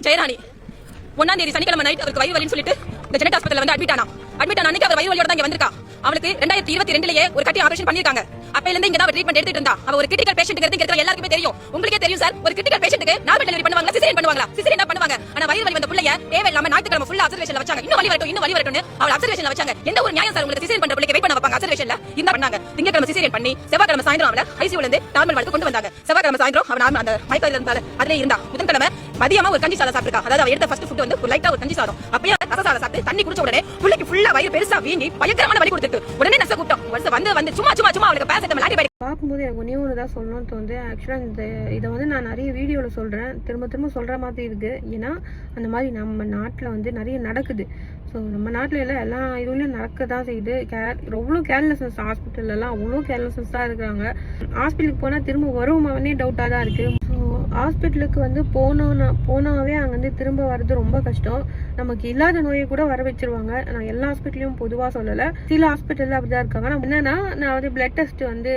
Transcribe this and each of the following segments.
ஜெயராணி 1ஆம் தேதி சனிக்கிழமை நைட் அவருக்கு வயிறு வலின்னு சொல்லிட்டு இந்த ஜெனட் ஹாஸ்பிட்டல்ல வந்து அட்மிட் ஆனா அன்னைக்கு அவர் வயிறு வலியோட தான் இங்க வந்திருக்கா. அவளுக்கு 2022லயே ஒரு கட்டி ஆபரேஷன் பண்ணிருக்காங்க. அப்பையில இருந்து இங்க தான் ட்ரீட்மெண்ட் எடுத்துட்டு இருந்தா. அவ ஒரு கிரிட்டிக்கல் பேஷண்ட்ங்கிறது இங்க இருக்கிற எல்லாருக்குமே தெரியும். உங்களுக்கே தெரியும் சார். ஒரு கிரிட்டிக்கல் பேஷண்ட்க்கு நார்மல் டெலிவரி பண்ணுவாங்களா சிசேரியன் பண்ணுவாங்களா? சிசேரியன் தான் பண்ணுவாங்க. ஆனா வயிறு வலி வந்த புள்ளைய தேவையில்லாம ஞாயிற்றுக்கிழமை ஃபுல்லா அப்சர்வேஷன்ல வச்சாங்க. இன்னும் வலி வரட்டும்னு அவள அப்சர்வேஷன்ல வச்சாங்க. எந்த ஒரு நியாயம் சார்? உங்களுக்கு சிசேரியன் பண்ற புள்ளைக்கு வெயிட் பண்ண வைப்பாங்க அப்சர்வேஷன்ல. இந்த பண்ணாங்க. திங்கட்கிழமை சிசேரியன் பண்ணி செவ்வாய்க்கிழமை சாயந்தரம் அவள ஐசியூல இருந்து நார்மல் வார்டுக்கு கொண்டு வந்தாங்க. செவ்வாய்க்கிழமை சாயந்தரம் அவ நார்மல் அந்த மயக்கத்துல இருந்தால அதுல இருந்தா. புதன்கிழமை மதியமா ஒரு கஞ்சி சாதம் சாப்பிட்டா. அதாவது அவ எடுத்த ஃபர்ஸ்ட் ஃபுட் வந்து ஒரு லைட்டா ஒரு கஞ்சி சாதம். அப்பயே ரசசாதம் சாப்பிட்டு தண்ணி குடிச்ச உடனே புள்ளைக்கு ஃபுல்லா வயிறு பெருசா வீங்கி பயங்கரமான வலி கொடுத்துட்டு உடனே நர்ஸ் கூப்பிட்டோம். வந்து சும்மா அவளுக்கு பேசட்டமா ஆன்டிபயோட்டிக் பார்க்கும்போது எனக்கு ஒன்றே ஒன்று தான் சொல்லணும்னு தோணுது. ஆக்சுவலாக இதை வந்து நான் நிறைய வீடியோவில் சொல்கிறேன், திரும்ப சொல்கிற மாதிரி இருக்குது. ஏன்னா அந்த மாதிரி நம்ம நாட்டில் வந்து நிறைய நடக்குது. ஸோ நம்ம நாட்டில் எல்லாம் எல்லா இதுலேயும் நடக்க தான் செய்யுது. எவ்வளோ கேர்லெஸ்னஸ் ஹாஸ்பிட்டல்லாம் அவ்வளோ கேர்லெஸ்னஸ் தான் இருக்கிறாங்க. ஹாஸ்பிட்டலுக்கு போனால் திரும்ப வருமானே டவுட்டாக தான் இருக்குது. ஸோ ஹாஸ்பிட்டலுக்கு வந்து போனாவே அங்கே வந்து திரும்ப வர்றது ரொம்ப கஷ்டம். நமக்கு இல்லாத நோயை கூட வர வச்சிருவாங்க. நான் எல்லா ஹாஸ்பிட்டலையும் பொதுவாக சொல்லலை, சில ஹாஸ்பிட்டலில் அப்படி தான் இருக்காங்க. நான் என்னன்னா நான் வந்து பிளட் டெஸ்ட் வந்து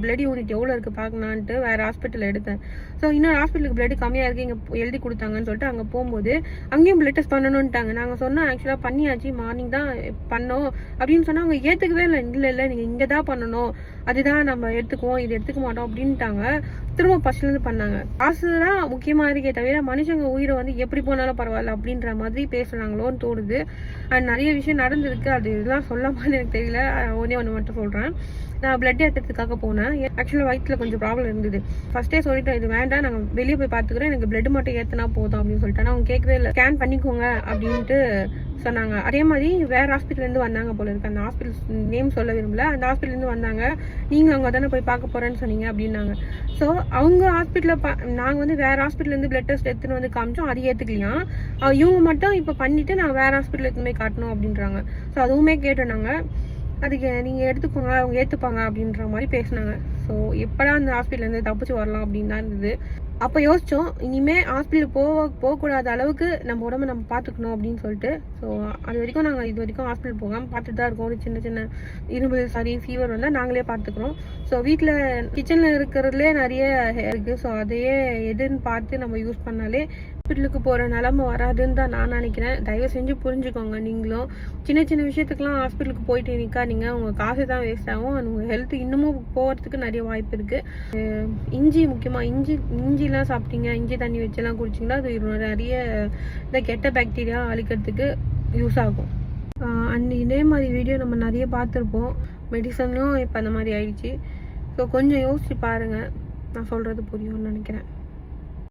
பிளட் யூனிட் எவ்வளோ இருக்குது பார்க்கலான்ட்டு வேறு ஹாஸ்பிட்டலில் எடுத்தேன். ஸோ இன்னொரு ஹாஸ்பிட்டலுக்கு பிளட் கம்மியாக இருக்குது இங்கே எழுதி கொடுத்தாங்கன்னு சொல்லிட்டு அங்கே போகும்போது அங்கேயும் பிளட் டெஸ்ட் பண்ணணுன்ட்டாங்க. நாங்கள் சொன்னோம் ஆக்சுவலாக பண்ணியாச்சு, மார்னிங் தான் பண்ணோம் அப்படின்னு சொன்னால் அவங்க ஏற்றுக்கவே இல்லை நீங்கள் இங்கே தான் பண்ணணும், அதுதான் நம்ம எடுத்துக்குவோம், இது எடுத்துக்க மாட்டோம் அப்படின்ட்டாங்க. திரும்ப ஃபர்ஸ்ட்லேருந்து பண்ணாங்க. காசு தான் முக்கியமாக இருக்கே தவிர மனுஷங்க உயிரை வந்து எப்படி போனாலும் பரவாயில்ல அப்படின்ற மாதிரி பேசுகிறாங்களோன்னு தோணுது. அண்ட் நிறைய விஷயம் நடந்திருக்கு, அது இதெல்லாம் சொல்லாமான்னு எனக்கு தெரியல. ஒன்று மட்டும் சொல்கிறேன். நான் பிளட் ஏற்றுறதுக்காக போனேன். ஆக்சுவலாக வயிற்றில் கொஞ்சம் ப்ராப்ளம் இருந்தது. ஃபர்ஸ்டே சொல்லிட்டேன் இது வேண்டாம், நாங்கள் வெளியே போய் பார்த்துக்கிறோம், எனக்கு பிளட் மட்டும் ஏற்றினா போதும் அப்படின்னு சொல்லிட்டு. ஆனால் அவங்க கேட்கவே இல்லை. ஸ்கேன் பண்ணிக்கோங்க அப்படின்ட்டு சொன்னாங்க. அதே மாதிரி வேறு ஹாஸ்பிட்டல்லேருந்து வந்தாங்க போல இருக்கு. அந்த ஹாஸ்பிட்டல் நேம் சொல்ல விரும்பல. அந்த ஹாஸ்பிட்டல்லேருந்து வந்தாங்க. நீங்களும் அங்கே தானே போய் பார்க்க போகிறேன்னு சொன்னீங்க அப்படின்னாங்க. ஸோ அவங்க ஹாஸ்பிட்டலில் நாங்கள் வந்து வேறு ஹாஸ்பிட்டல்லேருந்து பிளட் டெஸ்ட் எடுத்துன்னு வந்து காமிச்சோம், அது ஏற்றுக்கலாம். இவங்க மட்டும் இப்போ பண்ணிவிட்டு நான் வேறு ஹாஸ்பிட்டல் எடுத்துன்னு போய் காட்டணும் அப்படின்றாங்க. ஸோ அதுவுமே கேட்டோன்னாங்க. அதுக்கு நீங்கள் எடுத்துக்கோங்க, அவங்க ஏற்றுப்பாங்க அப்படின்ற மாதிரி பேசினாங்க. ஸோ எப்படா அந்த ஹாஸ்பிட்டல்லேருந்து தப்பிச்சு வரலாம் அப்படின்னு தான் இருந்தது. அப்போ யோசித்தோம், இனிமேல் ஹாஸ்பிட்டல் போகக்கூடாத அளவுக்கு நம்ம உடம்பை நம்ம பார்த்துக்கணும் அப்படின்னு சொல்லிட்டு. ஸோ அது வரைக்கும் நாங்கள் இது வரைக்கும் ஹாஸ்பிட்டல் போகாமல் பார்த்துட்டு தான் இருக்கோம். ஒரு சின்ன இருமல் ஃபீவர் வந்தால் நாங்களே பார்த்துக்குறோம். ஸோ வீட்டில் கிச்சனில் இருக்கிறதுலே நிறைய இருக்குது. ஸோ அதையே எதுன்னு பார்த்து நம்ம யூஸ் பண்ணாலே ஹாஸ்பிட்டலுக்கு போகிற நிலமை வராதுன்னு தான் நான் நினைக்கிறேன். தயவு செஞ்சு புரிஞ்சுக்கோங்க. நீங்களும் சின்ன விஷயத்துக்குலாம் ஹாஸ்பிட்டலுக்கு போயிட்டு நிற்காதீங்க. உங்கள் காசு தான் வேஸ்ட் ஆகும். உங்கள் ஹெல்த் இன்னமும் போகிறதுக்கு நிறைய வாய்ப்பு இருக்குது. இஞ்சி முக்கியமாக இஞ்சிலாம் சாப்பிட்டீங்க, இஞ்சி தண்ணி வச்செல்லாம் குடிச்சிங்கன்னா அது நிறைய இந்த கெட்ட பாக்டீரியா அழிக்கிறதுக்கு யூஸ் ஆகும். அண்ட் இதே மாதிரி வீடியோ நம்ம நிறைய பார்த்துருப்போம். மெடிசனும் இப்போ அந்த மாதிரி ஆயிடுச்சு. ஸோ கொஞ்சம் யோசிச்சு பாருங்கள், நான் சொல்கிறது புரியும்னு நினைக்கிறேன்.